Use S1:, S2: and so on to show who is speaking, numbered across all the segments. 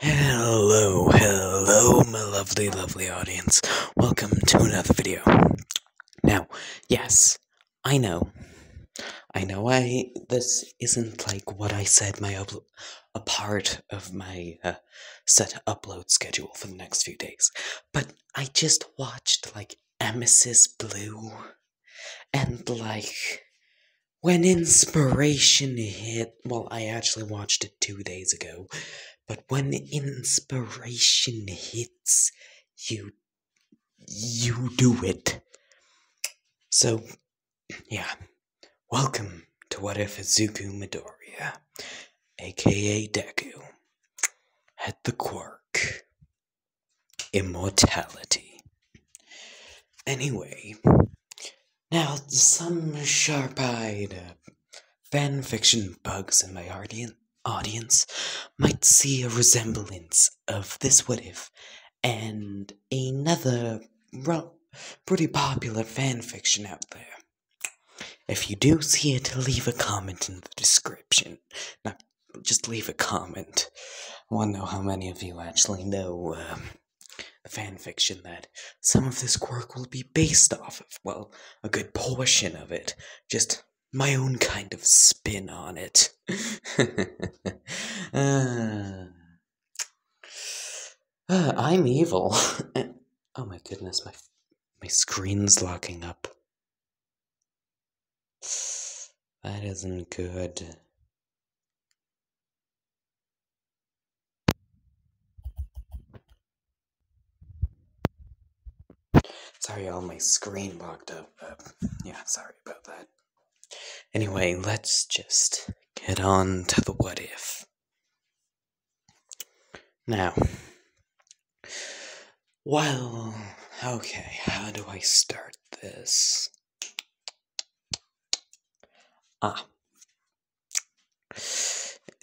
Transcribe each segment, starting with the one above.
S1: Hello, my lovely audience. Welcome to another video. Now, yes, I know, this isn't like what I said a part of my set upload schedule for the next few days, but I just watched like Amethyst Blue, and like when inspiration hit, well, I actually watched it 2 days ago. But when inspiration hits, you do it. So, yeah. Welcome to What If Izuku Midoriya, aka Deku, had the quirk, immortality. Anyway, now some sharp-eyed fanfiction bugs in my audience might see a resemblance of this What If and another pretty popular fanfiction out there. If you do see it, leave a comment in the description. Not just leave a comment. I want to know how many of you actually know the fanfiction that some of this quirk will be based off of. Well, a good portion of it. Just my own kind of spin on it. I'm evil. Oh my goodness, my screen's locking up. That isn't good. Sorry, all my screen locked up. Yeah, sorry about that. Anyway, let's just get on to the what if. Now, well, okay, how do I start this?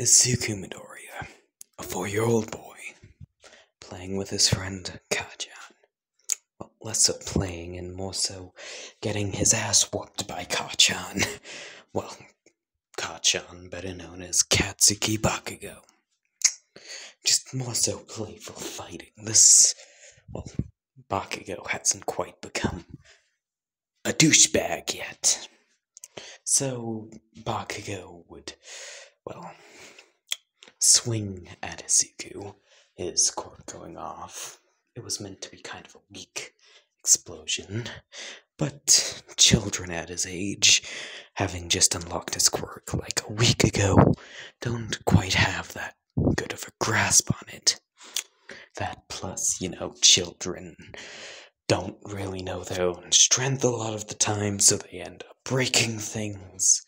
S1: Izuku Midoriya, a 4-year-old boy, playing with his friend Kajan. Well, less so playing and more so getting his ass whooped by Kacchan. Well, Kacchan, better known as Katsuki Bakugo. Just more so playful fighting. Bakugo hasn't quite become a douchebag yet. So, Bakugo would, swing at Izuku, his quirk going off. It was meant to be kind of a weak explosion, but children at his age, having just unlocked his quirk like a week ago, don't quite have that good of a grasp on it. That plus, children don't really know their own strength a lot of the time, so they end up breaking things.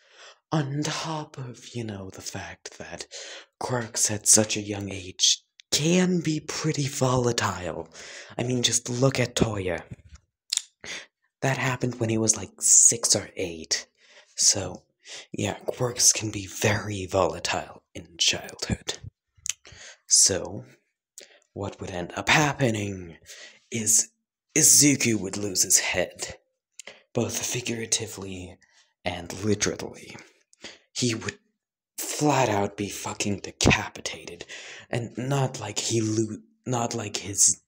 S1: On top of, the fact that quirks at such a young age can be pretty volatile. I mean, just look at Toya. That happened when he was like 6 or 8. So, yeah, quirks can be very volatile in childhood. So, what would end up happening is Izuku would lose his head, both figuratively and literally. He would flat out be fucking decapitated, and not like his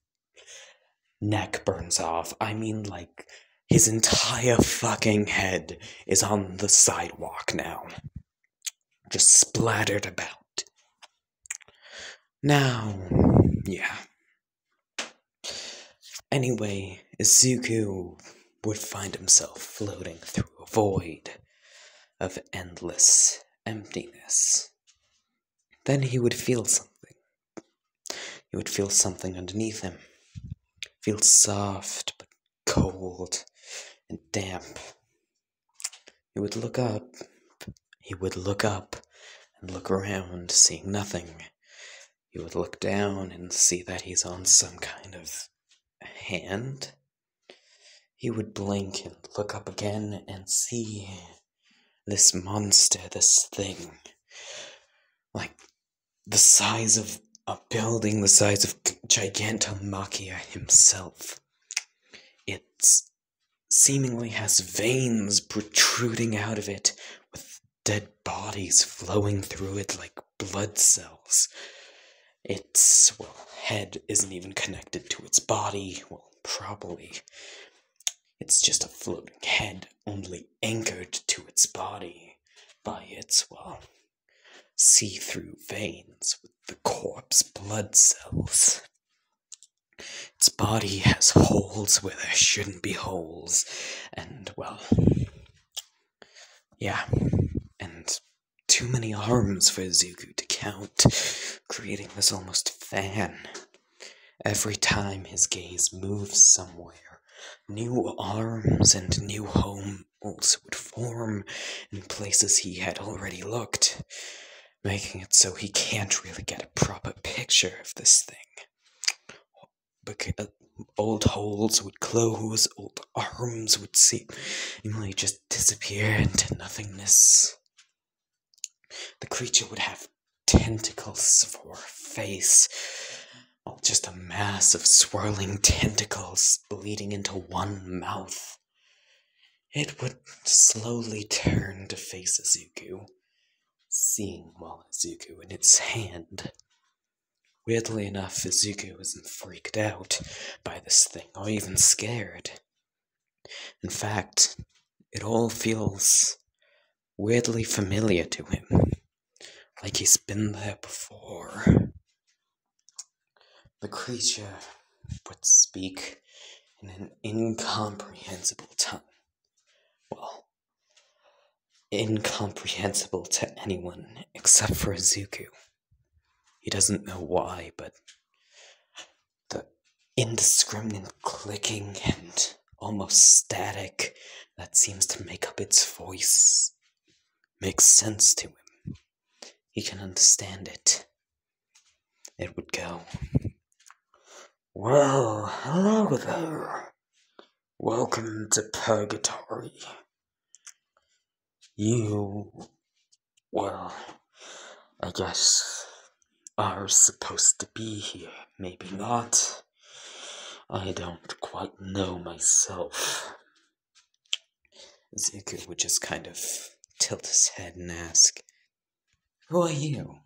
S1: neck burns off. I mean, like, his entire fucking head is on the sidewalk now, just splattered about. Now, yeah. Anyway, Izuku would find himself floating through a void of endless emptiness. Then he would feel something. He would feel something underneath him. Feel soft, but cold and damp. He would look up. He would look up and look around, seeing nothing. He would look down and see that he's on some kind of hand. He would blink and look up again and see this monster, this thing, like the size of a building, the size of Gigantomachia himself. It seemingly has veins protruding out of it, with dead bodies flowing through it like blood cells. Its, well, head isn't even connected to its body. Well, probably. It's just a floating head, only anchored to its body by its, well, see-through veins with the corpse blood cells. Its body has holes where there shouldn't be holes, and, well, yeah, and too many arms for Zuko to count, creating this almost fan. Every time his gaze moves somewhere, new arms and new holes would form in places he had already looked, making it so he can't really get a proper picture of this thing. Because old holes would close, old arms would seemingly just disappear into nothingness. The creature would have tentacles for a face, just a mass of swirling tentacles bleeding into one mouth. It would slowly turn to face Izuku, seeing Izuku in its hand. Weirdly enough, Izuku isn't freaked out by this thing, or even scared. In fact, it all feels weirdly familiar to him, like he's been there before. The creature would speak in an incomprehensible tongue. Well, incomprehensible to anyone except for Izuku. He doesn't know why, but the indiscriminate clicking and almost static that seems to make up its voice makes sense to him. He can understand it. It would go, "Well, hello there. Welcome to Purgatory. You, well, I guess are supposed to be here. Maybe not. I don't quite know myself." Zuko would just kind of tilt his head and ask, "Who are you?"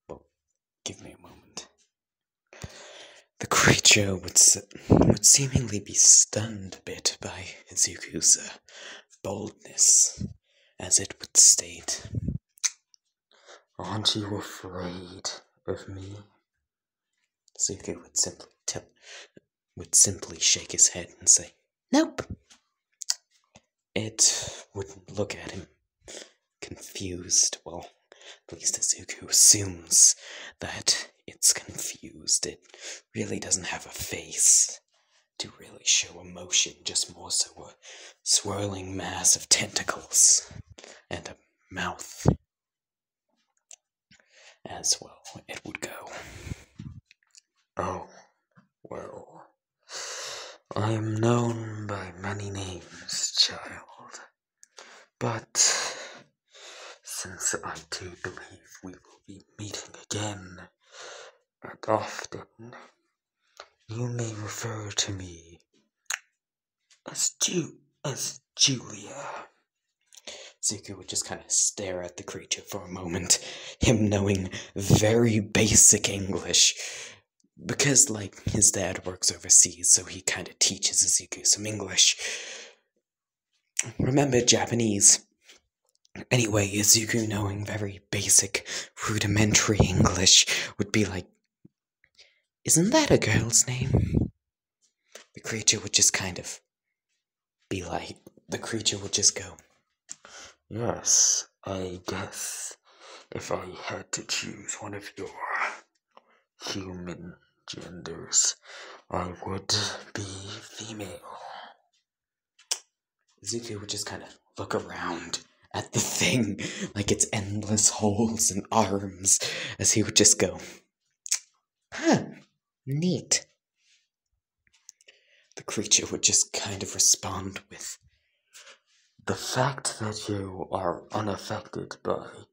S1: Well, give me a moment. The creature would seemingly be stunned a bit by Zuko's boldness, as it would state, "Aren't you afraid of me?" Zuko would simply shake his head and say, "Nope." It would look at him, confused. Well, at least Zuko assumes that it's confused. It really doesn't have a face to really show emotion, just more so a swirling mass of tentacles and a mouth. As well, it would go, "Oh, well, I am known by many names, child, but since I do believe we will be meeting again, and often, you may refer to me as Julia." Zuko would just kind of stare at the creature for a moment, him knowing very basic English, because, like, his dad works overseas, so he kind of teaches Zuko some English. Remember Japanese. Anyway, Zuko knowing very basic, rudimentary English would be like, "Isn't that a girl's name?" The creature would just kind of be like, the creature would just go, "Yes, I guess if I had to choose one of your human genders, I would be female." Zuko would just kind of look around at the thing, like its endless holes and arms, as he would just go, "Huh, neat." The creature would just kind of respond with, "The fact that you are unaffected by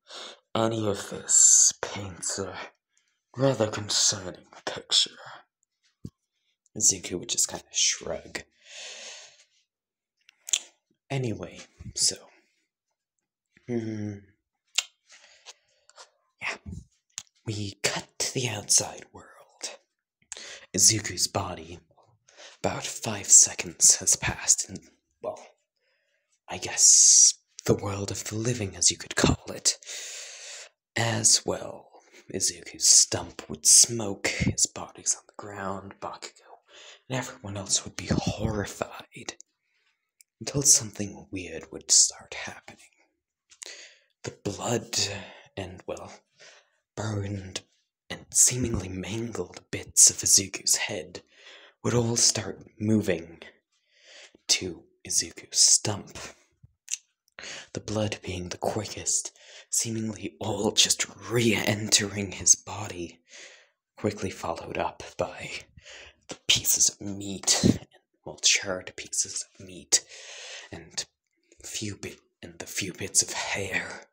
S1: any of this paints a rather concerning picture." Zuko would just kind of shrug. Anyway, so, we cut to the outside world. Izuku's body, about 5 seconds has passed in, well, I guess the world of the living, as you could call it. As well, Izuku's stump would smoke, his body's on the ground, Bakugo, and everyone else would be horrified. Until something weird would start happening. The blood and, well, burned and seemingly mangled bits of Izuku's head would all start moving to Izuku's stump. The blood being the quickest, seemingly all just re-entering his body, quickly followed up by the pieces of meat, charred pieces of meat, and the few bits of hair,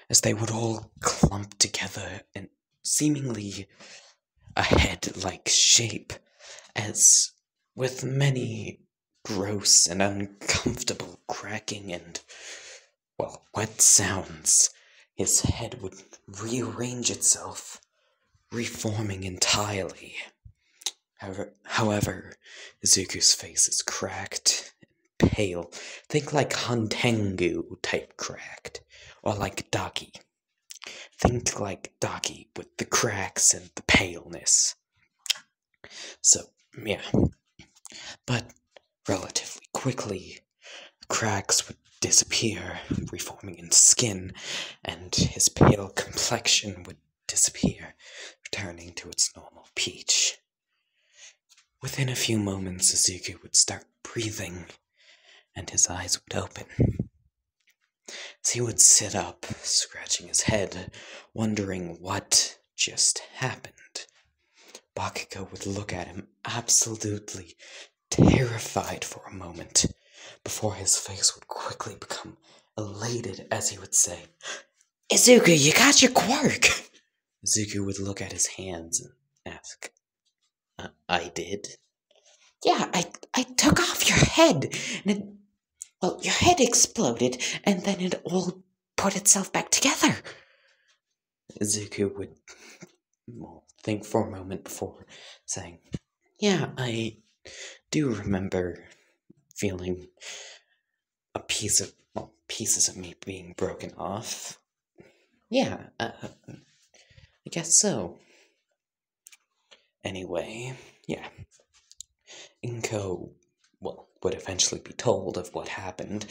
S1: as they would all clump together in seemingly a head-like shape, as with many gross and uncomfortable cracking and, well, wet sounds, his head would rearrange itself, reforming entirely. However, Izuku's face is cracked and pale. Think like Hantengu type cracked, or like Daki. Think like Daki with the cracks and the paleness. So, yeah. But relatively quickly, the cracks would disappear, reforming in skin, and his pale complexion would disappear, returning to its normal peach. Within a few moments, Izuku would start breathing, and his eyes would open. As he would sit up, scratching his head, wondering what just happened, Bakugo would look at him absolutely terrified for a moment, before his face would quickly become elated as he would say, "Izuku, you got your quirk!" Izuku would look at his hands and ask, I did? Yeah, I took off your head, and your head exploded, and then it all put itself back together. Izuku would, think for a moment before saying, yeah, I do remember feeling pieces of me being broken off. Yeah, I guess so. Anyway, yeah. Inko, would eventually be told of what happened.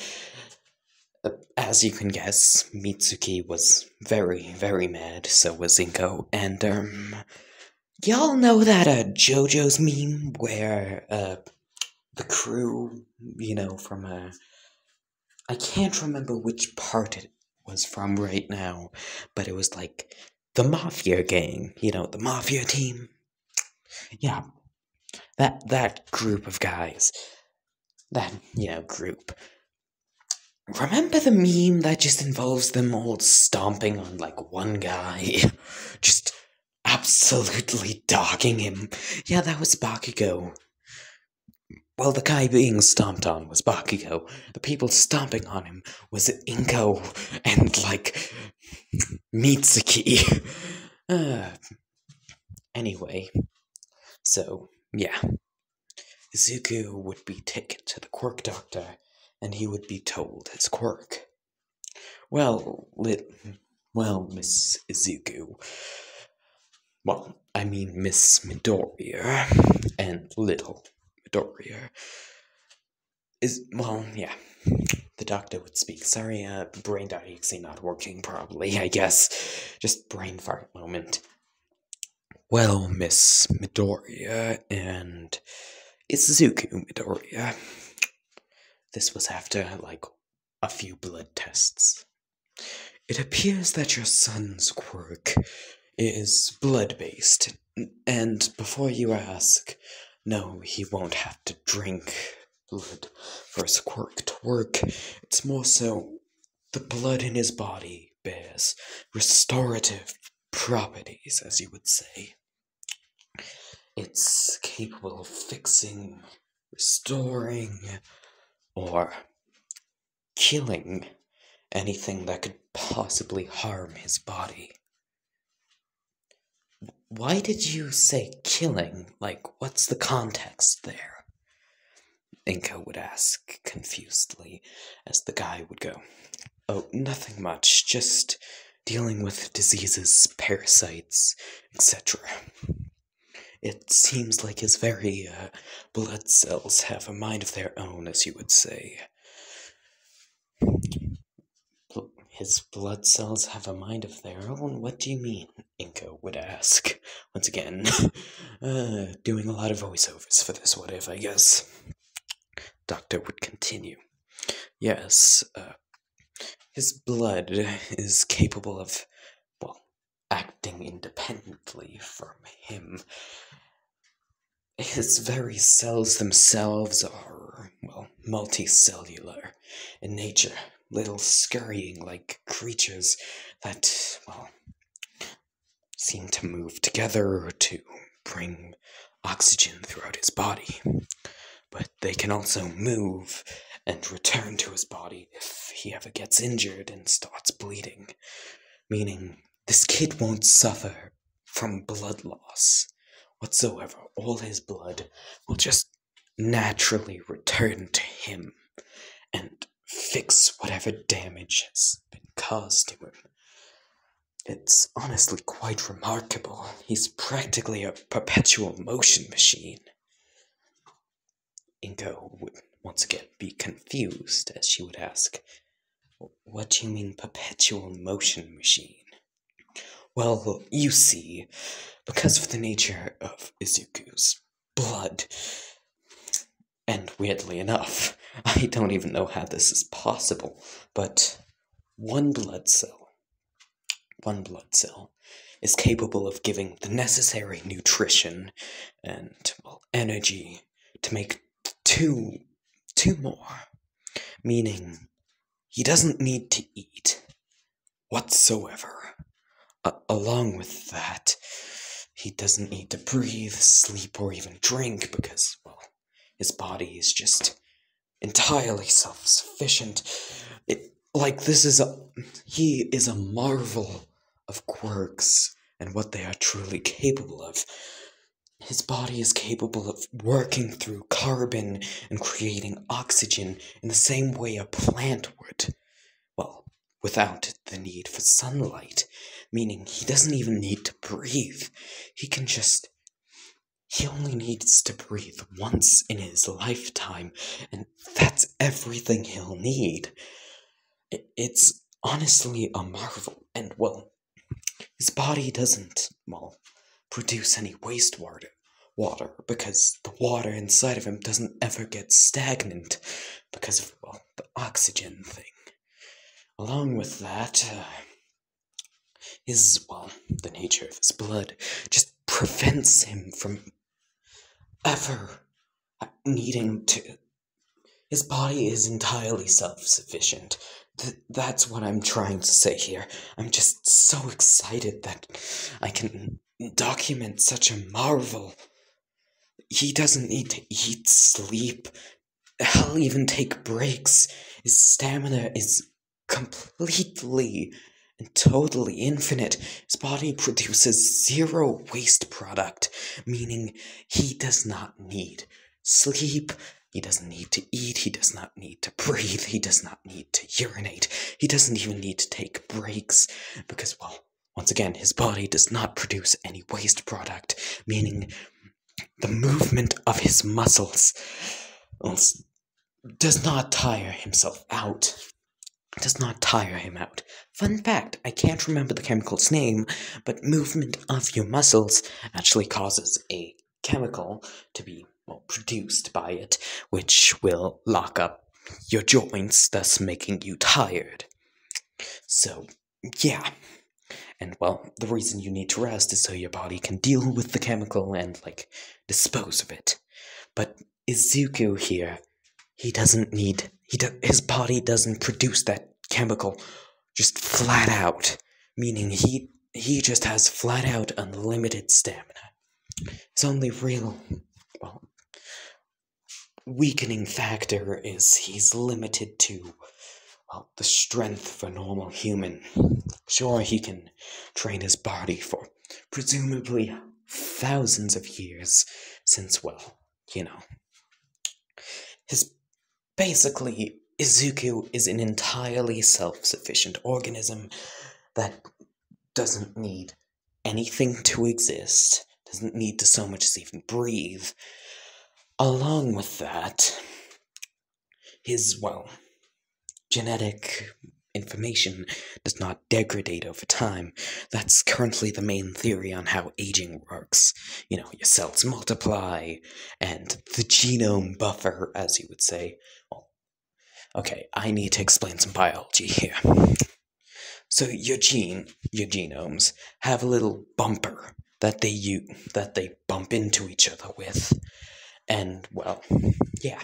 S1: As you can guess, Mitsuki was very, very mad, so was Inko, and, y'all know that, JoJo's meme where, the crew, from, I can't remember which part it was from right now, but it was like the Mafia gang, the Mafia team. Yeah, that group of guys, that, group. Remember the meme that just involves them all stomping on, one guy? Just absolutely dogging him. Yeah, that was Bakugo. Well, the guy being stomped on was Bakugo. The people stomping on him was Inko and, Mitsuki. Anyway, so, yeah. Izuku would be taken to the quirk doctor, and he would be told his quirk. Well, Miss Izuku. Well, I mean Miss Midoriya and little Midoriya. Yeah. The doctor would speak. Sorry, brain diaxy not working properly, I guess. Just brain fart moment. Well, Miss Midoriya and Izuku Midoriya. This was after, a few blood tests. It appears that your son's quirk is blood-based, and before you ask, no, he won't have to drink blood for his quirk to work. It's more so the blood in his body bears restorative properties, as you would say. It's capable of fixing, restoring, or killing anything that could possibly harm his body. why did you say killing? Like, what's the context there? Inko would ask confusedly, as the guy would go, "Oh, nothing much, just dealing with diseases, parasites, etc. It seems like his very blood cells have a mind of their own, as you would say." His blood cells have a mind of their own? What do you mean? Inko would ask. Once again, doing a lot of voiceovers for this what if, I guess. Doctor would continue. Yes, his blood is capable of, well, acting independently from him. His very cells themselves are, well, multicellular in nature, little scurrying like creatures that, well, seem to move together to bring oxygen throughout his body. But they can also move and return to his body if he ever gets injured and starts bleeding, meaning this kid won't suffer from blood loss whatsoever. All his blood will just naturally return to him and fix whatever damage has been caused to him. It's honestly quite remarkable. He's practically a perpetual motion machine. Inko would once again be confused as she would ask, "What do you mean perpetual motion machine?" Well, you see, because of the nature of Izuku's blood, and weirdly enough, I don't even know how this is possible, but one blood cell is capable of giving the necessary nutrition and, well, energy to make two more, meaning he doesn't need to eat whatsoever. Along with that, he doesn't need to breathe, sleep, or even drink because, well, his body is just entirely self-sufficient. He is a marvel of quirks and what they are truly capable of. His body is capable of working through carbon and creating oxygen in the same way a plant would. Well, without the need for sunlight, meaning he doesn't even need to breathe. He only needs to breathe once in his lifetime, and that's everything he'll need. It's honestly a marvel, and, well, his body doesn't, well, produce any wastewater because the water inside of him doesn't ever get stagnant because of, well, the oxygen thing. Along with that, the nature of his blood just prevents him from ever needing to. His body is entirely self-sufficient. That's what I'm trying to say here. I'm just so excited that I can document such a marvel. He doesn't need to eat, sleep, hell, even take breaks. His stamina is completely and totally infinite. His body produces zero waste product, meaning he does not need sleep, he doesn't need to eat, he does not need to breathe, he does not need to urinate, he doesn't even need to take breaks, because, well, once again, his body does not produce any waste product, meaning the movement of his muscles does not tire him out. Fun fact, I can't remember the chemical's name, but movement of your muscles actually causes a chemical to be, well, produced by it, which will lock up your joints, thus making you tired. So, yeah. And, well, the reason you need to rest is so your body can deal with the chemical and, like, dispose of it. But Izuku here, his body doesn't produce that chemical just flat out, meaning he just has flat out unlimited stamina. His only real, well, weakening factor is he's limited to, well, the strength of a normal human. Sure, he can train his body for presumably thousands of years since, well, you know, his basically, Izuku is an entirely self-sufficient organism that doesn't need anything to exist, doesn't need to so much as even breathe. Along with that, his, well, genetic information does not degrade over time. That's currently the main theory on how aging works. You know, your cells multiply, and the genome buffer, as you would say. Well, okay, I need to explain some biology here. So your genomes, have a little bumper that they bump into each other with, and well, yeah.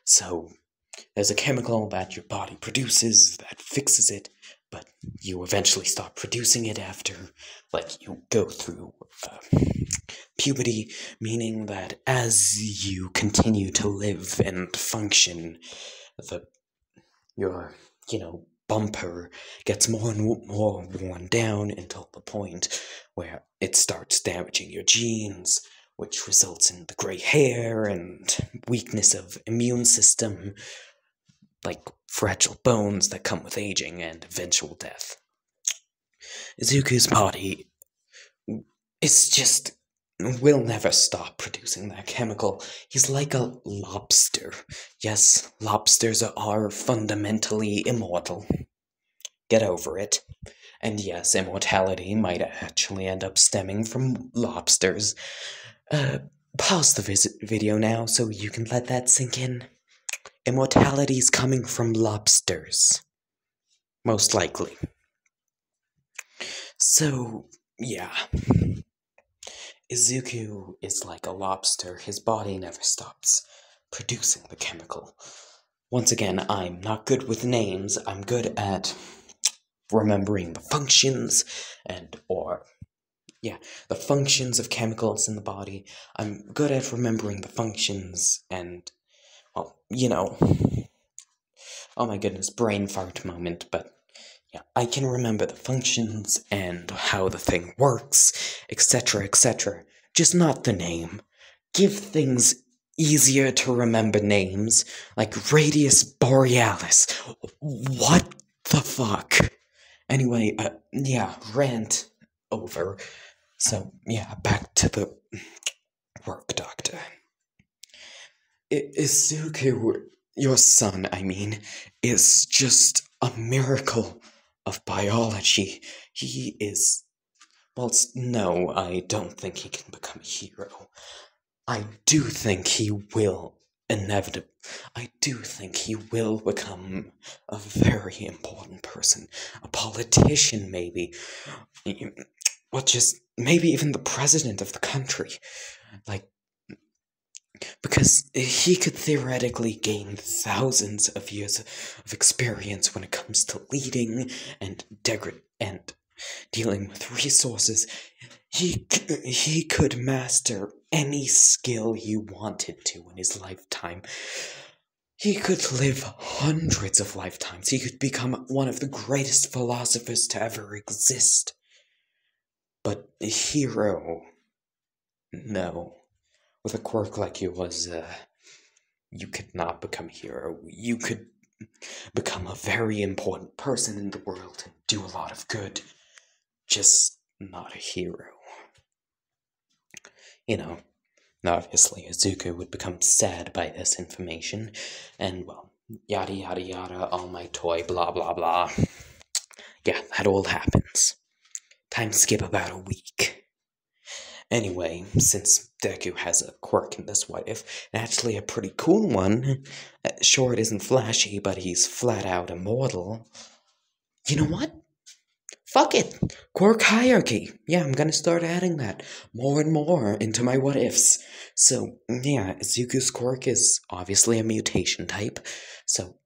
S1: So there's a chemical that your body produces that fixes it, but you eventually stop producing it after, like, you go through puberty, meaning that as you continue to live and function, your, bumper gets more and more worn down until the point where it starts damaging your genes, which results in the gray hair and weakness of immune system, like fragile bones that come with aging and eventual death. Izuku's body will never stop producing that chemical. He's like a lobster. Yes, lobsters are fundamentally immortal. Get over it. And yes, immortality might actually end up stemming from lobsters. Pause the video now so you can let that sink in. Immortality's coming from lobsters. Most likely. So, yeah. Izuku is like a lobster. His body never stops producing the chemical. Once again, I'm not good with names. I'm good at remembering the functions the functions of chemicals in the body. I'm good at remembering the functions and, well, oh my goodness, brain fart moment, but yeah, I can remember the functions and how the thing works, etc., etc. Just not the name. Give things easier to remember names, like Radius Borealis. What the fuck? Anyway, rant over. So, yeah, back to the work, Doctor. Izuku, your son, is just a miracle of biology. He is... Well, no, I don't think he can become a hero. I do think he will become a very important person. A politician, maybe. Well, just maybe even the president of the country. Because he could theoretically gain thousands of years of experience when it comes to leading and dealing with resources. He could master any skill he wanted to in his lifetime. He could live hundreds of lifetimes. He could become one of the greatest philosophers to ever exist. But a hero? No. With a quirk like yours, you could not become a hero. You could become a very important person in the world and do a lot of good. Just not a hero. Obviously Izuku would become sad by this information, and, well, yada yada yada, all my toy, blah blah blah. Yeah, that all happens. Time skip about a week. Anyway, since Deku has a quirk in this what if, and actually a pretty cool one, sure it isn't flashy, but he's flat out immortal. You know what? Fuck it! Quirk hierarchy! Yeah, I'm gonna start adding that more and more into my what ifs. So, yeah, Izuku's quirk is obviously a mutation type, so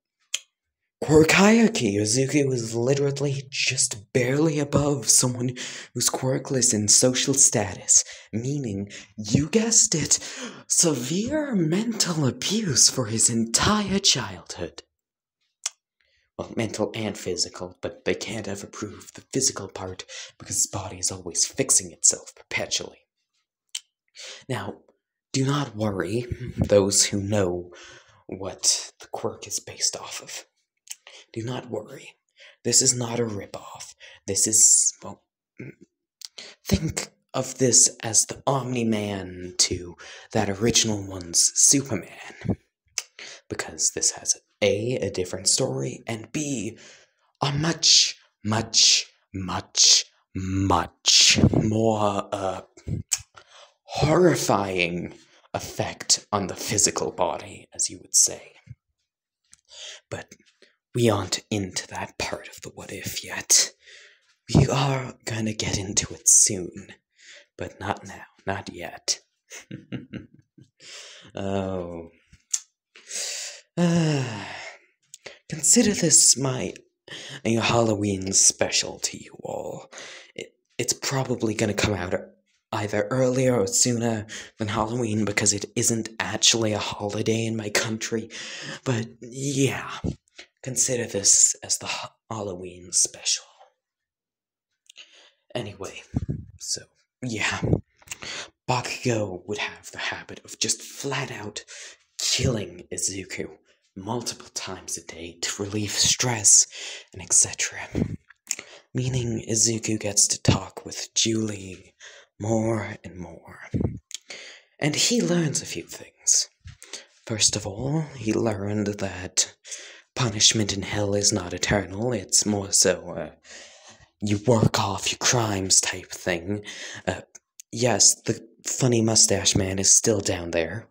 S1: quirk hierarchy. Izuku is literally just barely above someone who's quirkless in social status, meaning, you guessed it, severe mental abuse for his entire childhood. Well, mental and physical, but they can't ever prove the physical part because his body is always fixing itself perpetually. Now, do not worry, those who know what the quirk is based off of. Do not worry. This is not a ripoff. This is, well, think of this as the Omni-Man to that original one's Superman. Because this has A, different story, and B, a much, much, much, much more, horrifying effect on the physical body, as you would say. But we aren't into that part of the what if yet. We are gonna get into it soon, but not now, not yet. Oh. Consider this my Halloween special to you all. It's probably gonna come out either earlier or sooner than Halloween because it isn't actually a holiday in my country. But yeah, consider this as the Halloween special. Anyway, so yeah, Bakugo would have the habit of just flat out killing Izuku multiple times a day to relieve stress and etc. Meaning Izuku gets to talk with Julie more and more. And he learns a few things. First of all, he learned that punishment in hell is not eternal, it's more so, you work off your crimes type thing. Yes, the funny mustache man is still down there.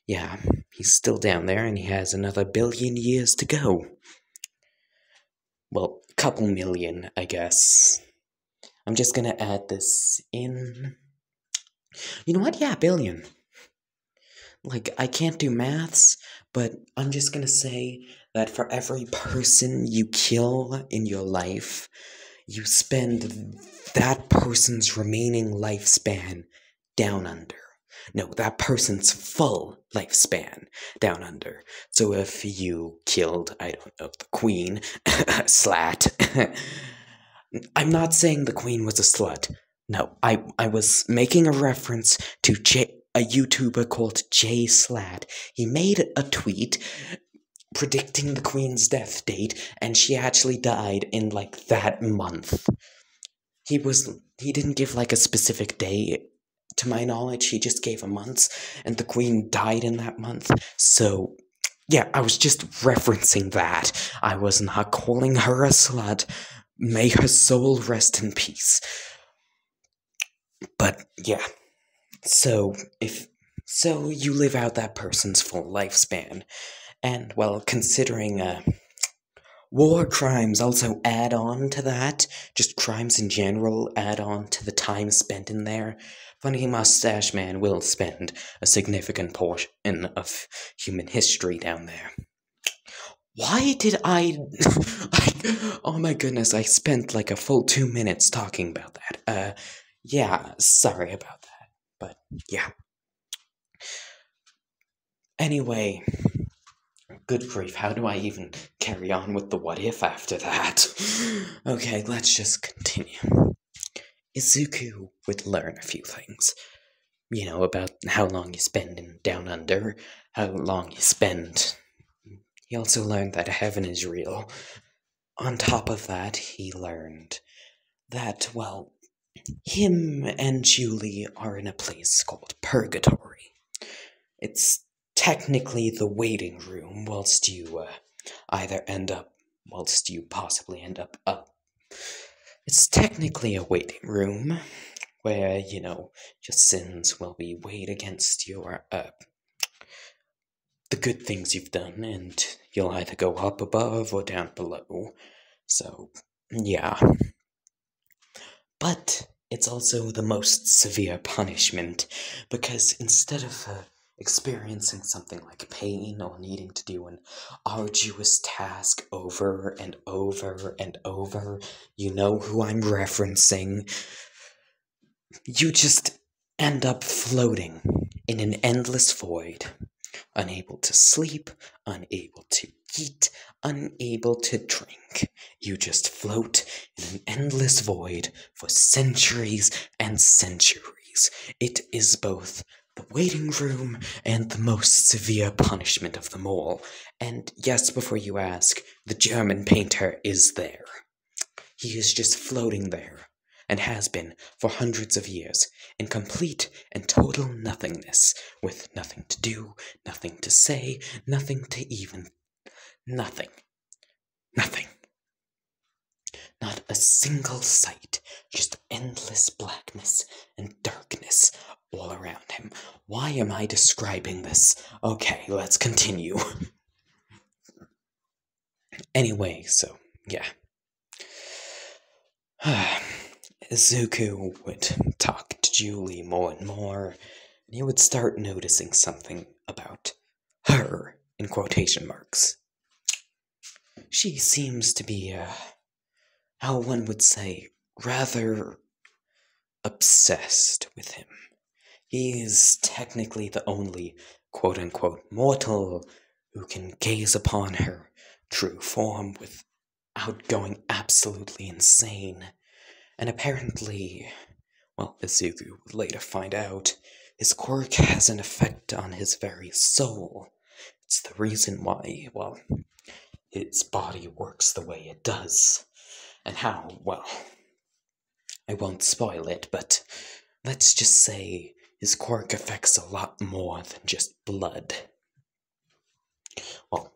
S1: Yeah, he's still down there and he has another 1 billion years to go. Well, couple million, I guess. I'm just gonna add this in. You know what? Yeah, 1 billion. Like, I can't do maths, but I'm just gonna say that for every person you kill in your life, you spend that person's remaining lifespan down under. No, that person's full lifespan down under. So if you killed, I don't know, the queen, slat. I'm not saying the queen was a slut. No, I was making a reference to a YouTuber called J Slat. He made a tweet predicting the queen's death date, and she actually died in, like, that month. He didn't give, like, a specific day, to my knowledge. He just gave a month, and the queen died in that month. So, yeah, I was just referencing that. I was not calling her a slut. May her soul rest in peace. But, yeah. So you live out that person's full lifespan. And, well, considering, war crimes also add on to that, just crimes in general add on to the time spent in there. Funny Mustache Man will spend a significant portion of human history down there. Why did oh my goodness, I spent like a full 2 minutes talking about that. Yeah, sorry about that, but yeah. Anyway, good grief, how do I even carry on with the what if after that? Okay, let's just continue. Izuku would learn a few things. You know, about how long you spend in Down Under, how long you spend. He also learned that heaven is real. On top of that, he learned that, well, him and Julie are in a place called Purgatory. It's technically the waiting room whilst you possibly end up up. It's technically a waiting room where, you know, your sins will be weighed against your, the good things you've done, and you'll either go up above or down below. So, yeah. But it's also the most severe punishment, because instead of experiencing something like pain or needing to do an arduous task over and over and over, you know who I'm referencing, you just end up floating in an endless void, unable to sleep, unable to eat, unable to drink. You just float in an endless void for centuries and centuries. ways. It is both the waiting room and the most severe punishment of them all. And yes, before you ask, the German painter is there. He is just floating there, and has been for hundreds of years, in complete and total nothingness, with nothing to do, nothing to say, nothing to even... nothing. Nothing. Not a single sight, just endless blackness and darkness all around him. Why am I describing this? Okay, let's continue. Anyway, so, yeah. Izuku would talk to Julie more and more, and he would start noticing something about her, in quotation marks. She seems to be, how one would say, rather obsessed with him. He is technically the only quote-unquote mortal who can gaze upon her true form without going absolutely insane. And apparently, well, Izuku would later find out, his quirk has an effect on his very soul. It's the reason why, well, his body works the way it does. And how, well, I won't spoil it, but let's just say his quirk affects a lot more than just blood. Well,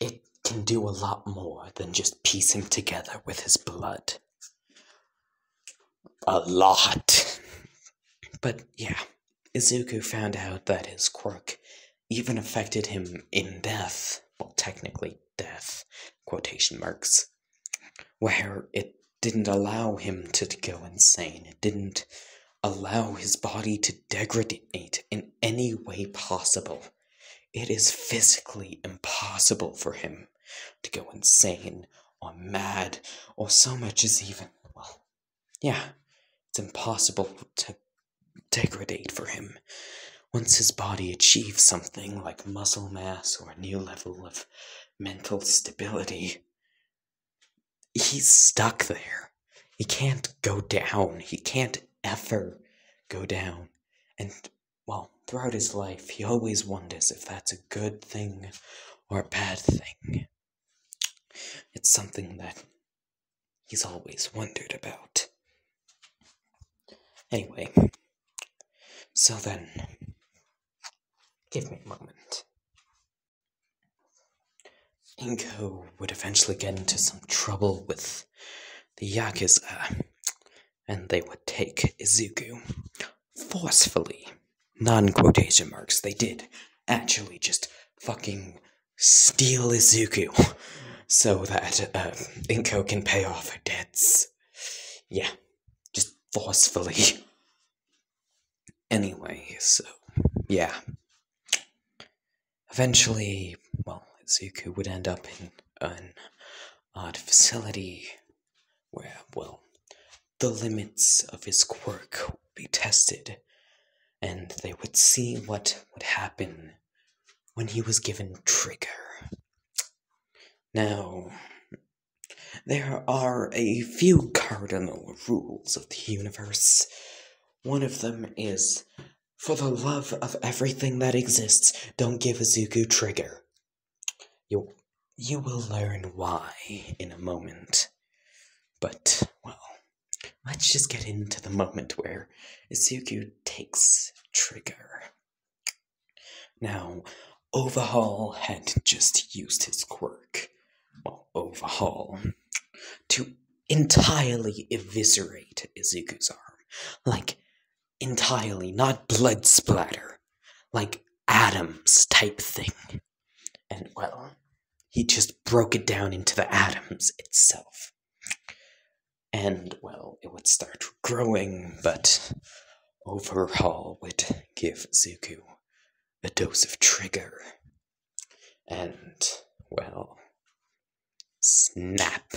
S1: it can do a lot more than just piece him together with his blood. A lot. But yeah, Izuku found out that his quirk even affected him in death. Well, technically death, quotation marks. Where it didn't allow him to go insane. It didn't allow his body to degrade in any way possible. It is physically impossible for him to go insane or mad or so much as even, well, yeah, it's impossible to degrade for him. Once his body achieves something like muscle mass or a new level of mental stability, he's stuck there. He can't go down. He can't ever go down. And, well, throughout his life, he always wonders if that's a good thing or a bad thing. It's something that he's always wondered about. Anyway, so then, give me a moment. Inko would eventually get into some trouble with the Yakuza, and they would take Izuku forcefully. Non-quotation marks. They did actually just fucking steal Izuku so that Inko can pay off her debts. Yeah, just forcefully. Anyway, so, yeah. Eventually, well, Izuku would end up in an odd facility where, well, the limits of his quirk would be tested, and they would see what would happen when he was given trigger. Now, there are a few cardinal rules of the universe. One of them is, for the love of everything that exists, don't give Izuku trigger. You will learn why in a moment. But, well, let's just get into the moment where Izuku takes trigger. Now, Overhaul had just used his quirk, well, Overhaul, to entirely eviscerate Izuku's arm. Like, entirely, not blood splatter. Like, atoms type thing. And, well, he just broke it down into the atoms itself. And, well, it would start growing, but Overhaul would give Izuku a dose of trigger. And, well, snap,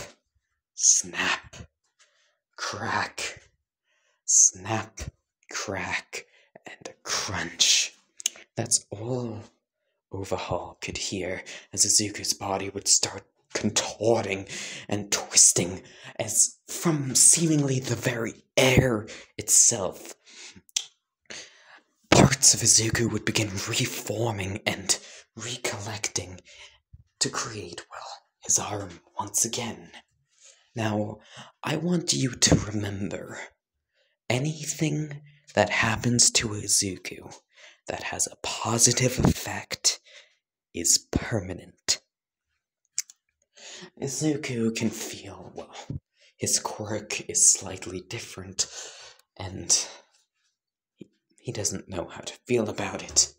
S1: snap, crack, snap, crack, and a crunch. That's all Overhaul could hear as Izuku's body would start contorting and twisting as from seemingly the very air itself. parts of Izuku would begin reforming and recollecting to create, well, his arm once again. Now, I want you to remember, anything that happens to Izuku that has a positive effect is permanent. Izuku can feel, well, his quirk is slightly different, and he doesn't know how to feel about it.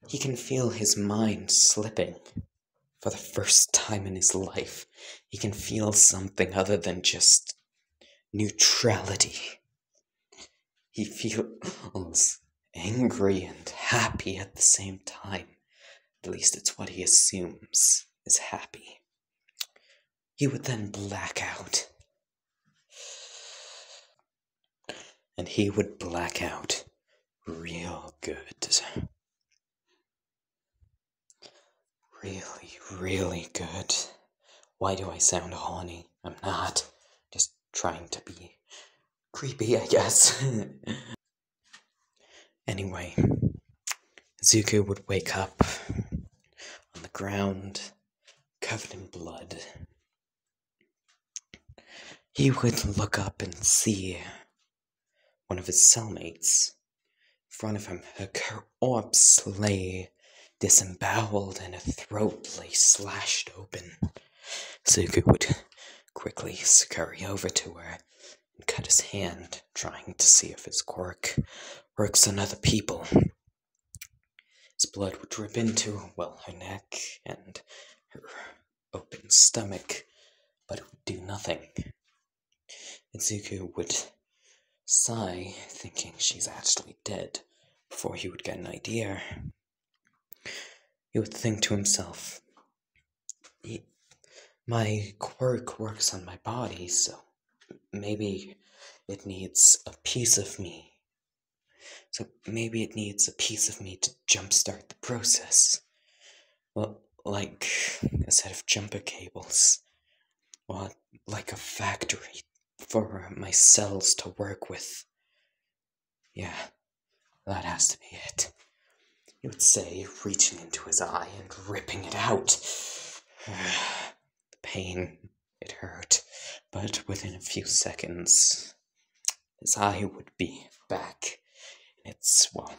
S1: He can feel his mind slipping. For the first time in his life, he can feel something other than just neutrality. He feels angry and happy at the same time. At least it's what he assumes is happy. He would then black out. And he would black out real good. Really, really good. Why do I sound horny? I'm not. Just trying to be creepy, I guess. Anyway, Zuko would wake up on the ground, covered in blood. He would look up and see one of his cellmates. In front of him, her corpse lay disemboweled and her throat lay slashed open. Zuko would quickly scurry over to her and cut his hand, trying to see if his quirk works on other people. His blood would drip into, well, her neck and her open stomach, but it would do nothing. And Zuko would sigh, thinking she's actually dead, before he would get an idea. He would think to himself, my quirk works on my body, so maybe it needs a piece of me. So maybe it needs a piece of me to jumpstart the process. Well, like a set of jumper cables. Or like a factory for my cells to work with. Yeah, that has to be it. He would say, reaching into his eye and ripping it out. The pain, it hurt, but within a few seconds, his eye would be back. It's, well,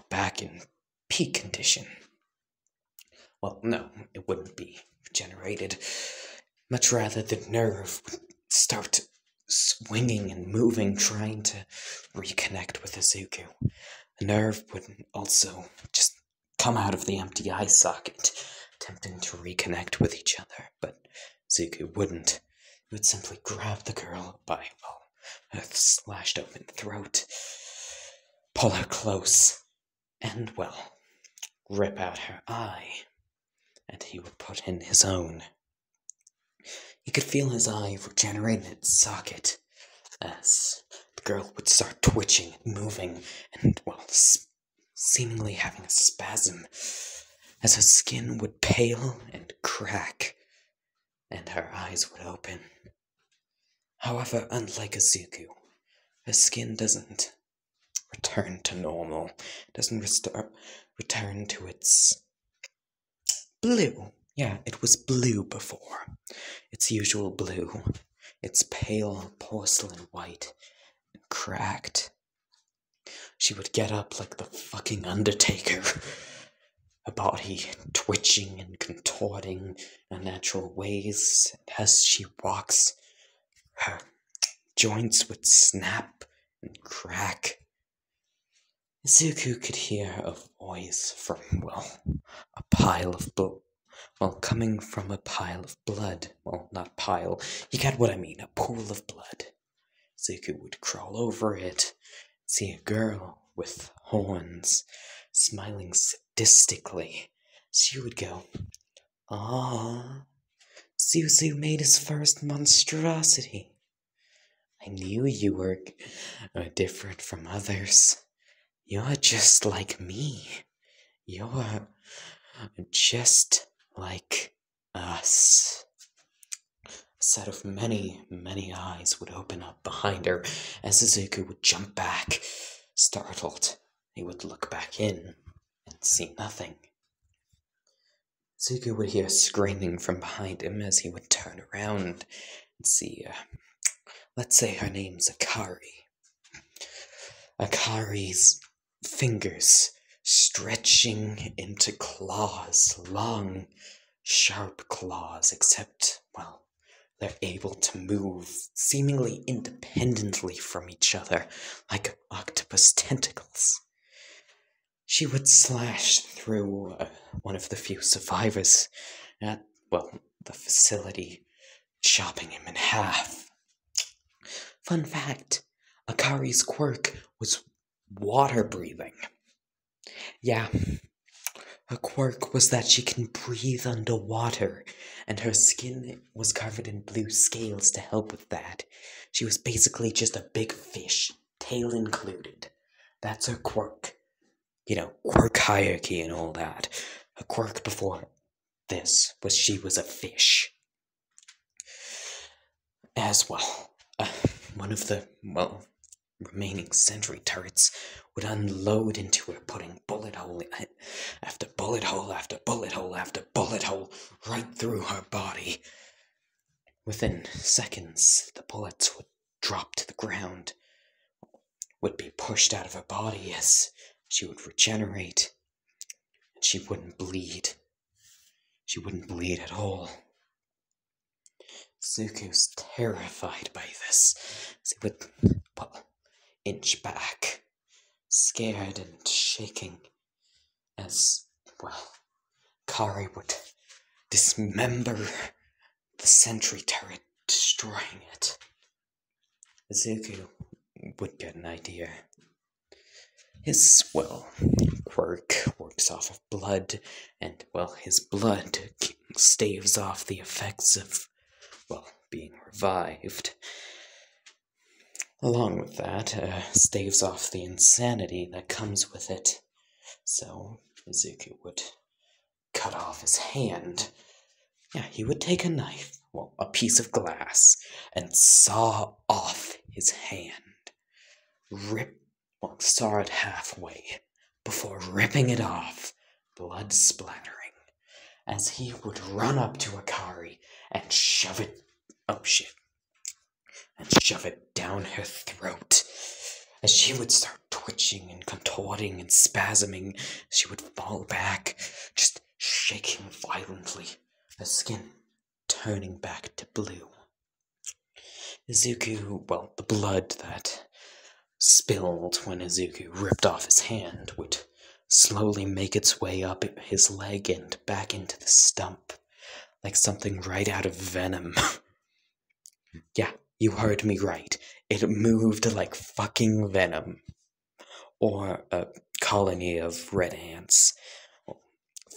S1: back in peak condition. Well, no, it wouldn't be regenerated. Much rather, the nerve would start swinging and moving, trying to reconnect with Izuku. The nerve would also just come out of the empty eye socket, attempting to reconnect with each other, but Zuko wouldn't. He would simply grab the girl by, well, her slashed open throat, pull her close, and, well, rip out her eye, and he would put in his own. He could feel his eye regenerate in its socket as the girl would start twitching and moving and, well, seemingly having a spasm as her skin would pale and crack and her eyes would open. However, unlike Izuku, her skin doesn't return to normal, doesn't return to its blue. Yeah, it was blue before. Its usual blue. It's pale porcelain white and cracked. She would get up like the fucking Undertaker, her body twitching and contorting in unnatural ways. And as she walks, her joints would snap and crack. Zuko could hear a voice from, well, a pile of blood. Well, coming from a pile of blood. Well, not pile. You get what I mean, a pool of blood. Zuko would crawl over it, see a girl with horns, smiling sadistically. She would go, "Ah, Zuzu made his first monstrosity. I knew you were different from others. You're just like me. You're just like us." A set of many, many eyes would open up behind her as Izuku would jump back, startled, he would look back in and see nothing. Zuko would hear screaming from behind him as he would turn around and see, let's say her name's Akari. Akari's fingers stretching into claws, long, sharp claws, except, well, they're able to move seemingly independently from each other, like octopus tentacles. She would slash through one of the few survivors at, well, the facility, chopping him in half. Fun fact, Akari's quirk was water breathing. Yeah, her quirk was that she can breathe underwater, and her skin was covered in blue scales to help with that. She was basically just a big fish, tail included. That's her quirk. You know, quirk hierarchy and all that. Her quirk before this was she was a fish. As well, one of the, well, remaining sentry turrets would unload into her, putting bullet hole after bullet hole after bullet hole after bullet hole right through her body. Within seconds, the bullets would drop to the ground, would be pushed out of her body as she would regenerate, and she wouldn't bleed. She wouldn't bleed at all. Zuko's terrified by this, as he would, well, inch back, scared and shaking, as, well, Kari would dismember the sentry turret, destroying it. Zuko would get an idea. His, well, quirk works off of blood, and, well, his blood staves off the effects of, well, being revived. Along with that, staves off the insanity that comes with it. So, Zuko would cut off his hand. Yeah, he would take a knife, well, a piece of glass, and saw off his hand. Saw it halfway, before ripping it off, blood splattering, as he would run up to Akari and shove it down her throat. As she would start twitching and contorting and spasming, she would fall back, just shaking violently, her skin turning back to blue. Izuku, well, the blood that spilled when Izuku ripped off his hand would slowly make its way up his leg and back into the stump, like something right out of Venom. Yeah, you heard me right. It moved like fucking Venom. Or a colony of red ants. Well,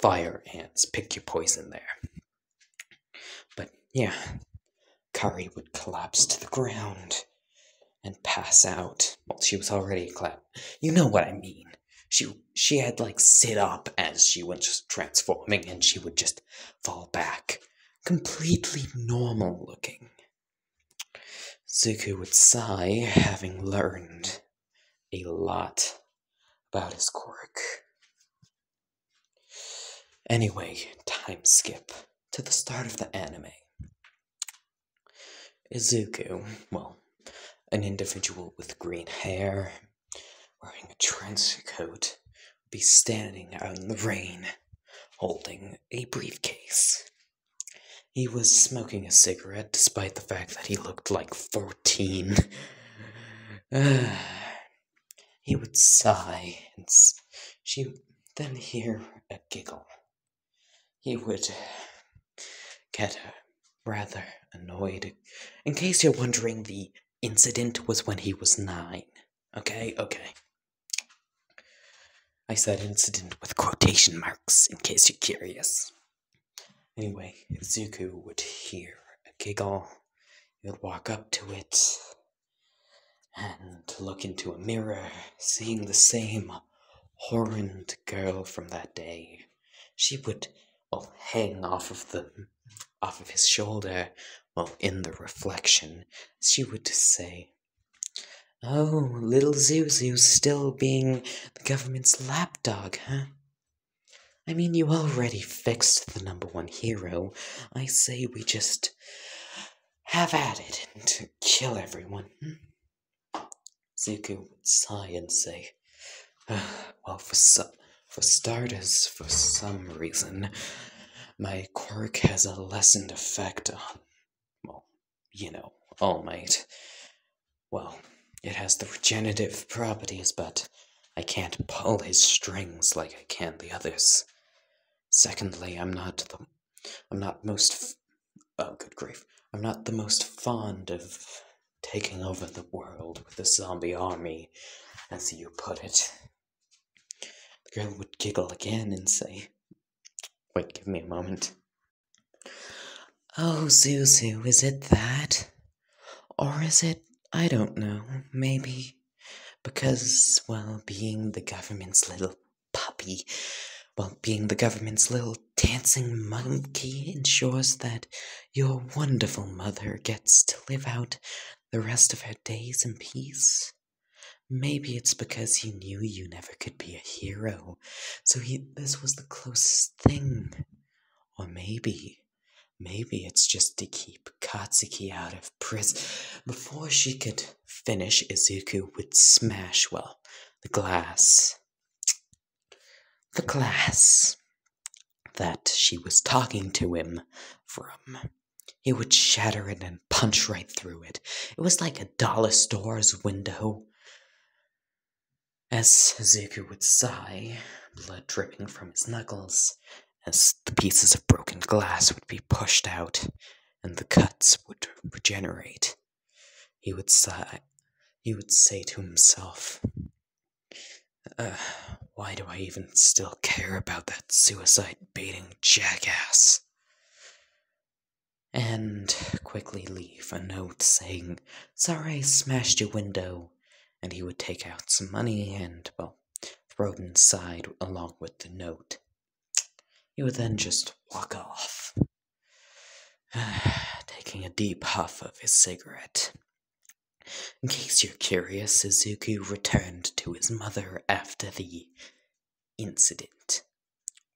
S1: fire ants. Pick your poison there. But yeah, Kari would collapse to the ground and pass out. Well, she was already collapsed. You know what I mean. She had like sit up as she was just transforming, and she would just fall back. Completely normal looking. Zuko would sigh, having learned a lot about his quirk. Anyway, time skip to the start of the anime. Izuku, well, an individual with green hair, wearing a trench coat, would be standing out in the rain, holding a briefcase. He was smoking a cigarette, despite the fact that he looked like 14. He would sigh, and she would then hear a giggle. He would get rather annoyed. In case you're wondering, the incident was when he was 9. Okay. I said incident with quotation marks, in case you're curious. Anyway, Zuko would hear a giggle. He would walk up to it and look into a mirror, seeing the same horrid girl from that day. She would, well, hang off of his shoulder, well, in the reflection. She would say, Oh, little Zuzu still being the government's lapdog, huh? I mean, you already fixed the number one hero. I say we just have at it and kill everyone. Zuko would sigh and say, well, for starters, for some reason, my quirk has a lessened effect on, well, All Might. Well, it has the regenerative properties, but I can't pull his strings like I can the others. Secondly, I'm not most, oh good grief, I'm not the most fond of taking over the world with a zombie army, as you put it. The girl would giggle again and say, wait, give me a moment. Oh, Zuzu, is it that? Or is it, I don't know, maybe because, well, being the government's little puppy, being the government's little dancing monkey ensures that your wonderful mother gets to live out the rest of her days in peace. Maybe it's because he knew you never could be a hero, so this was the closest thing. Or maybe it's just to keep Katsuki out of prison. Before she could finish, Izuku would smash, the glass. The glass that she was talking to him from. He would shatter it and punch right through it. It was like a dollar store's window. As Izuku would sigh, blood dripping from his knuckles, as the pieces of broken glass would be pushed out and the cuts would regenerate, he would sigh. He would say to himself, why do I even still care about that suicide-baiting jackass? And quickly leave a note saying, sorry I smashed your window, and he would take out some money and, throw it inside along with the note. He would then just walk off, taking a deep puff of his cigarette. In case you're curious, Izuku returned to his mother after the incident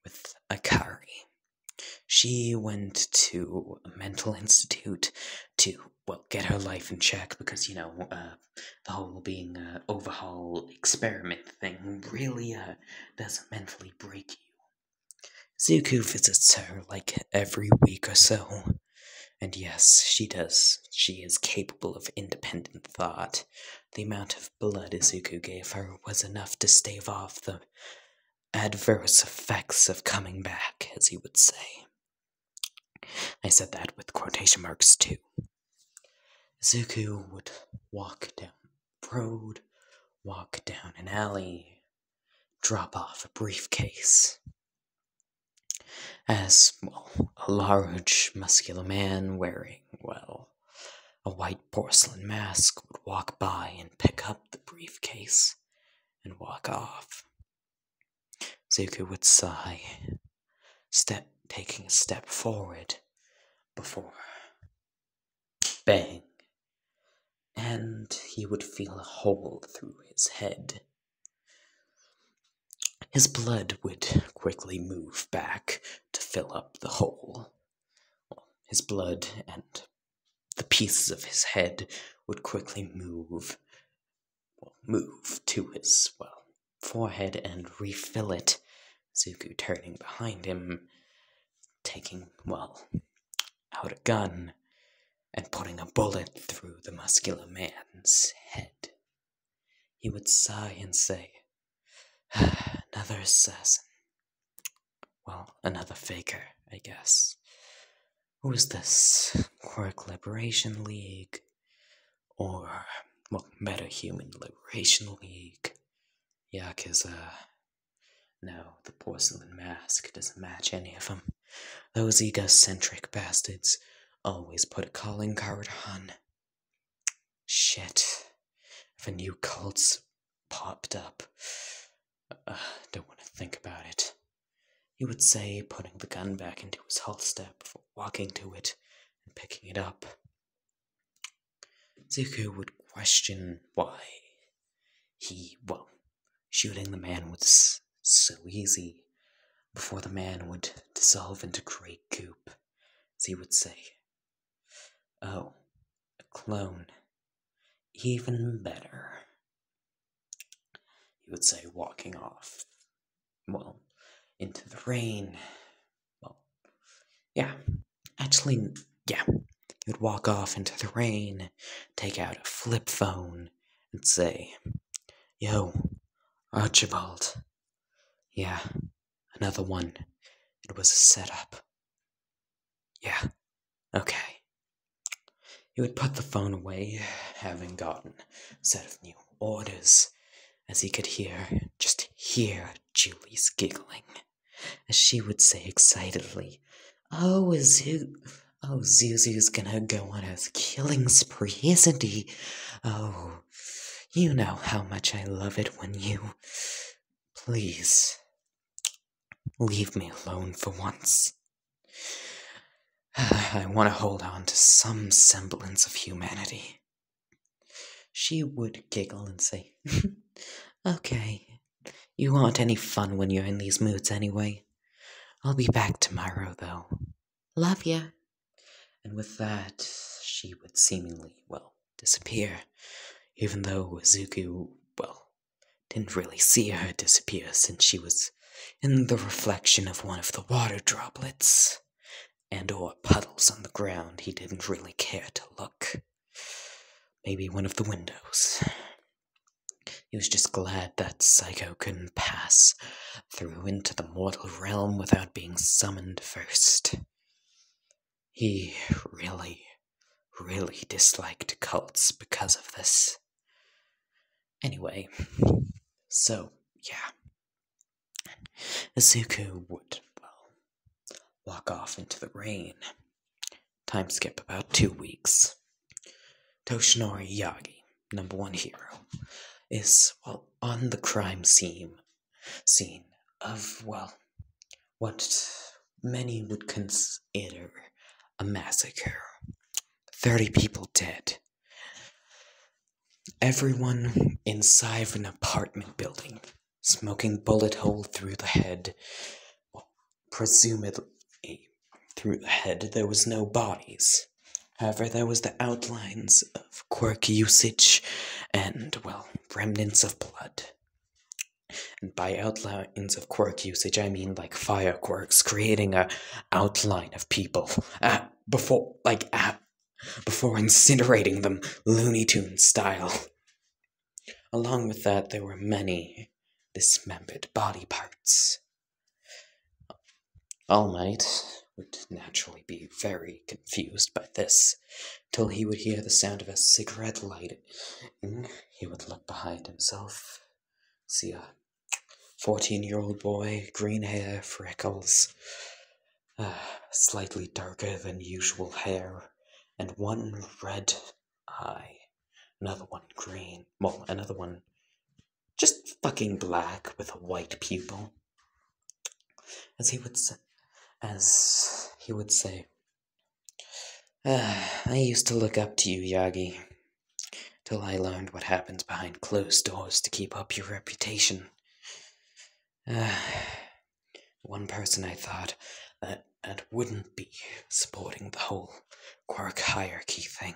S1: with Akari. She went to a mental institute to, get her life in check because, the whole being overhaul experiment thing really does mentally break you. Zuko visits her like every week or so. And yes, she does. She is capable of independent thought. The amount of blood Izuku gave her was enough to stave off the adverse effects of coming back, as he would say. I said that with quotation marks too. Izuku would walk down the road, walk down an alley, drop off a briefcase. As, a large, muscular man wearing, a white porcelain mask would walk by and pick up the briefcase and walk off. Zuko would sigh, taking a step forward before bang, and he would feel a hole through his head. His blood would quickly move back to fill up the hole. His blood and the pieces of his head would quickly move to his, forehead and refill it. Zuko turning behind him, taking, out a gun and putting a bullet through the muscular man's head. He would sigh and say, another assassin. Another faker, I guess. Who is this? Quirk Liberation League? Or, Meta-Human Liberation League? Yakuza? No, the porcelain mask doesn't match any of them. Those egocentric bastards always put a calling card on. Shit. If a new cult's popped up, don't want to think about it. He would say, putting the gun back into his holster before walking to it and picking it up. Zuko would question why shooting the man was so easy before the man would dissolve into great goop, as he would say, "Oh, a clone. Even better," he would say, walking off, into the rain. Yeah, actually, yeah. He would walk off into the rain, take out a flip phone, and say, "Yo, Archibald. Yeah, another one. It was a setup. Yeah, okay." He would put the phone away, having gotten a set of new orders, as he could just hear Julie's giggling, as she would say excitedly, "Oh, Zuzu's gonna go on a killing spree, isn't he? Oh, you know how much I love it when you... Please, leave me alone for once. I want to hold on to some semblance of humanity." She would giggle and say, "Okay, you aren't any fun when you're in these moods anyway. I'll be back tomorrow, though. Love ya." And with that, she would seemingly, disappear, even though Izuku, didn't really see her disappear since she was in the reflection of one of the water droplets or puddles on the ground. He didn't really care to look. Maybe one of the windows. He was just glad that Psycho couldn't pass through into the mortal realm without being summoned first. He really, really disliked cults because of this. Anyway, so, yeah. Izuku would, walk off into the rain. Time skip about 2 weeks. Toshinori Yagi, number 1 hero, is, on the crime scene of, what many would consider a massacre. 30 people dead. Everyone inside an apartment building, smoking bullet hole through the head. Presumably through the head. There was no bodies. However, there was the outlines of quirk usage and, remnants of blood. And by outlines of quirk usage, I mean like fire quirks, creating a outline of people before incinerating them, Looney Tunes style. Along with that, there were many dismembered body parts. All Might would naturally be very confused by this, till he would hear the sound of a cigarette lighting. He would look behind himself, see a 14-year-old boy, green hair, freckles, slightly darker than usual hair, and one red eye, another one green, another one just fucking black with a white pupil. As he would say, "I used to look up to you, Yagi, till I learned what happens behind closed doors to keep up your reputation. One person I thought that wouldn't be supporting the whole quirk hierarchy thing."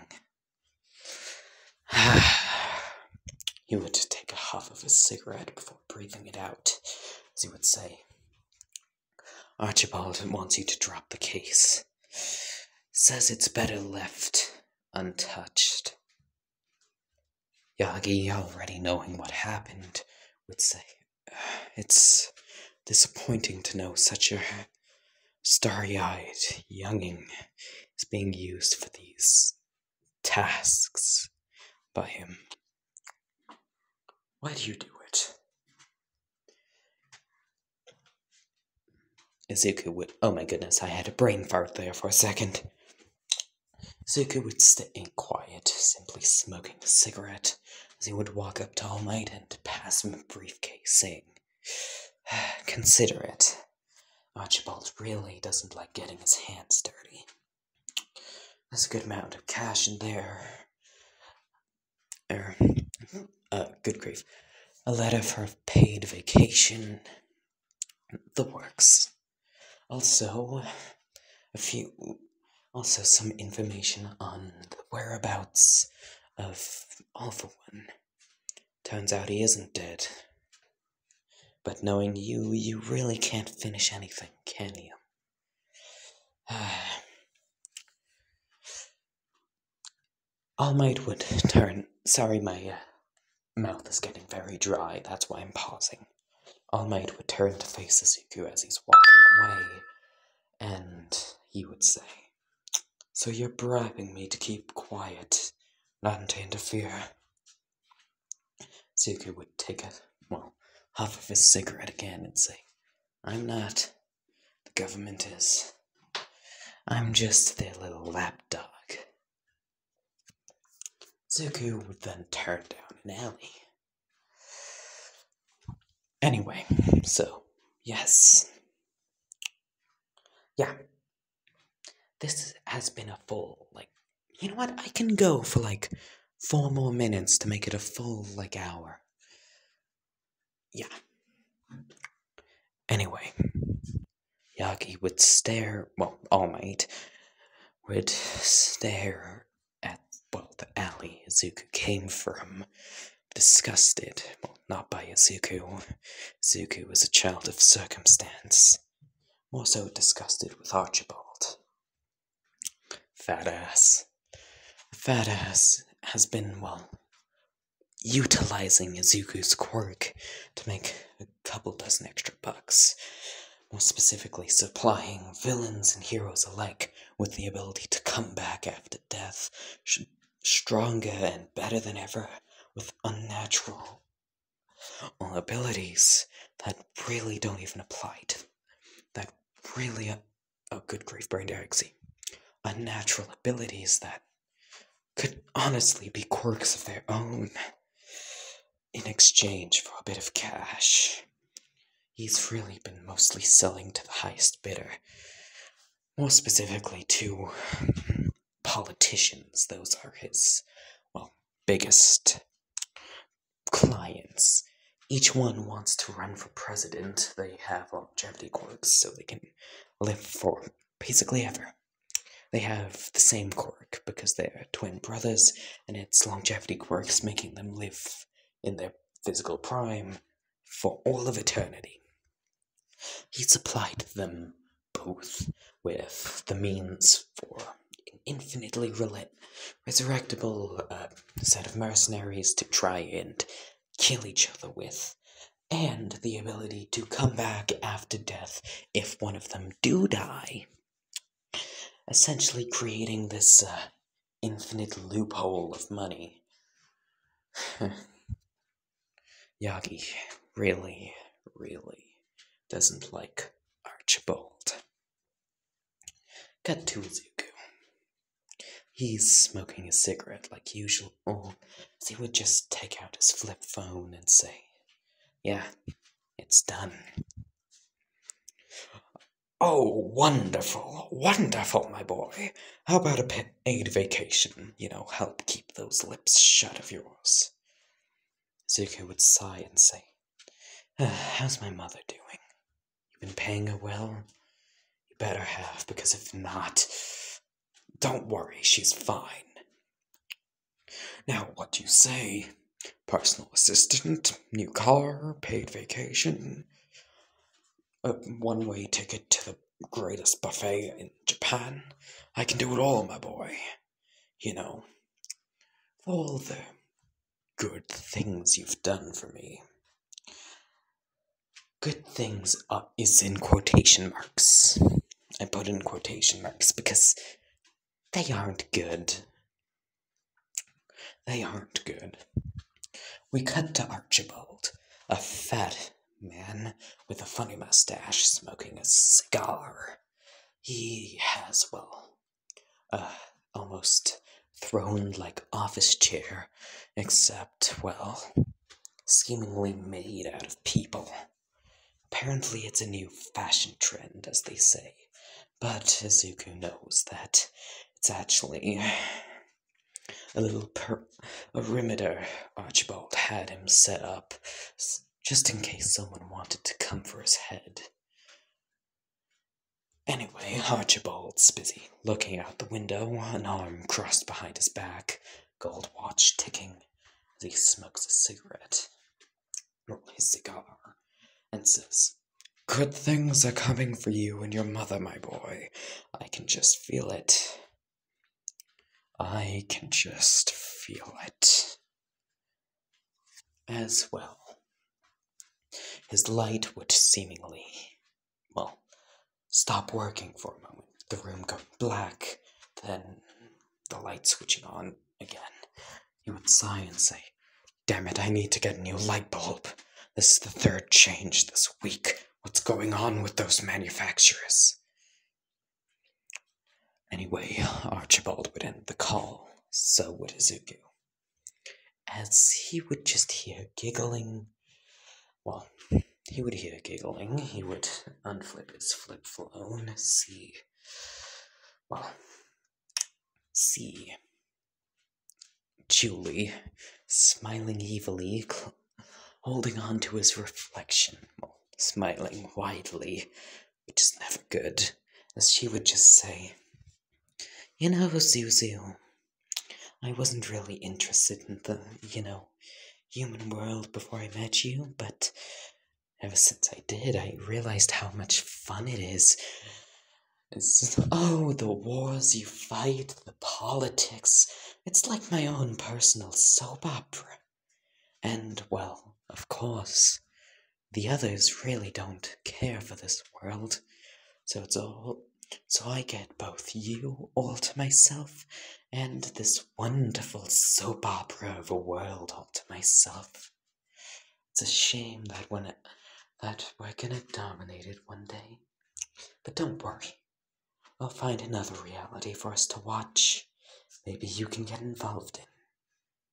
S1: He would take a huff of his cigarette before breathing it out, as he would say, "Archibald wants you to drop the case. Says it's better left untouched." Yagi, already knowing what happened, would say, "It's disappointing to know such a starry-eyed younging is being used for these tasks by him. Why do you do it?" Izuku would... Oh my goodness, I had a brain fart there for a second. Izuku would stay quiet, simply smoking a cigarette, as he would walk up to All Might and pass him a briefcase, saying, "Consider it. Archibald really doesn't like getting his hands dirty. There's a good amount of cash in there. er, good grief, a letter for a paid vacation, the works. Also, a few, also some information on the whereabouts of All for One. Turns out he isn't dead. But knowing you, you really can't finish anything, can you? All Might would turn. Sorry, my mouth is getting very dry, that's why I'm pausing. All Might would turn to face Izuku as he's walking away, and he would say, "So you're bribing me to keep quiet, not to interfere?" Izuku would take half of his cigarette again and say, "I'm not. The government is. I'm just their little lapdog." Izuku would then turn down an alley. Anyway, so, yes. Yeah. This has been a full, you know what? I can go for 4 more minutes to make it a full, hour. Yeah. Anyway, Yagi would stare, All Might would stare at, the alley Izuku came from, disgusted. Not by Izuku. Izuku was a child of circumstance. More so disgusted with Archibald. Fat ass has been, utilizing Izuku's quirk to make a couple dozen extra bucks. More specifically, supplying villains and heroes alike with the ability to come back after death, stronger and better than ever, with unnatural abilities that really don't even apply to them. That really, good grief, brain galaxy. Unnatural abilities that could honestly be quirks of their own in exchange for a bit of cash. He's really been mostly selling to the highest bidder. More specifically to politicians. Those are his, biggest clients. Each one wants to run for president. They have longevity quirks so they can live for basically ever. They have the same quirk because they're twin brothers, and it's longevity quirks making them live in their physical prime for all of eternity. He supplied them both with the means for an infinitely resurrectable set of mercenaries to try and kill each other with, and the ability to come back after death if one of them do die, essentially creating this infinite loophole of money. Yagi really, really doesn't like Archibald. Cut to Izuku. He's smoking a cigarette like usual, as he would just take out his flip phone and say, "Yeah, it's done." "Oh, wonderful, wonderful, my boy. How about a paid vacation? Help keep those lips shut of yours." Izuku would sigh and say, "How's my mother doing? You been paying her well? You better have, because if not, don't worry, she's fine. Now, what do you say? Personal assistant, new car, paid vacation, a one-way ticket to the greatest buffet in Japan. I can do it all, my boy. For all the good things you've done for me." Good things is in quotation marks. I put in quotation marks because they aren't good. They aren't good. We cut to Archibald, a fat man with a funny mustache smoking a cigar. He has, almost throne-like office chair, except, seemingly made out of people. Apparently it's a new fashion trend, as they say, but Izuku knows that it's actually A little perimeter Archibald had him set up, just in case someone wanted to come for his head. Anyway, Archibald's busy looking out the window, an arm crossed behind his back, gold watch ticking as he smokes a cigarette, or his cigar, and says, "Good things are coming for you and your mother, my boy. I can just feel it. I can just feel it." As well, his light would seemingly, well, stop working for a moment, the room going black, then the light switching on again. He would sigh and say, "Damn it, I need to get a new light bulb. This is the third change this week. What's going on with those manufacturers?" Anyway, Archibald would end the call, so would Izuku. As he would just hear giggling, well, he would hear giggling, he would unflip his flip phone, see Julie smiling evilly, holding on to his reflection, smiling widely, which is never good, as she would just say, "You know, Zuzu, I wasn't really interested in the, human world before I met you, but ever since I did, I realized how much fun it is. The wars you fight, the politics. It's like my own personal soap opera. And, well, of course, the others really don't care for this world. So I get both you all to myself and this wonderful soap opera of a world all to myself. It's a shame that we're gonna dominate it one day. But don't worry. I'll find another reality for us to watch. Maybe you can get involved in.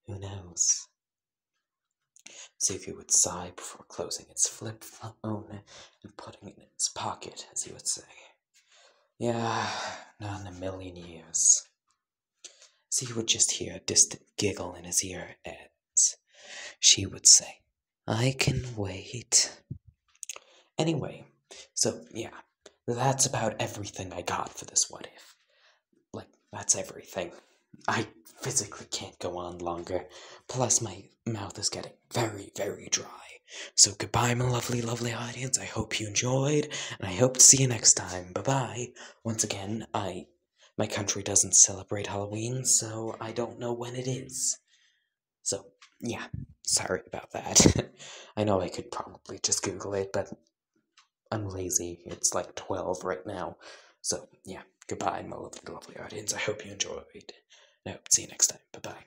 S1: Who knows?" Zuko would sigh before closing its flip phone and putting it in his pocket, as he would say, "Yeah, not in a million years." So he would just hear a distant giggle in his ear as she would say, "I can wait." Anyway, so yeah, that's about everything I got for this what if. That's everything. I physically can't go on longer. Plus, my mouth is getting very, very dry. So goodbye, my lovely, lovely audience. I hope you enjoyed, and I hope to see you next time. Bye-bye. Once again, my country doesn't celebrate Halloween, so I don't know when it is. So, yeah, sorry about that. I know I could probably just Google it, but I'm lazy. It's like 12 right now. So, yeah, goodbye, my lovely, lovely audience. I hope you enjoyed. And I hope to see you next time. Bye-bye.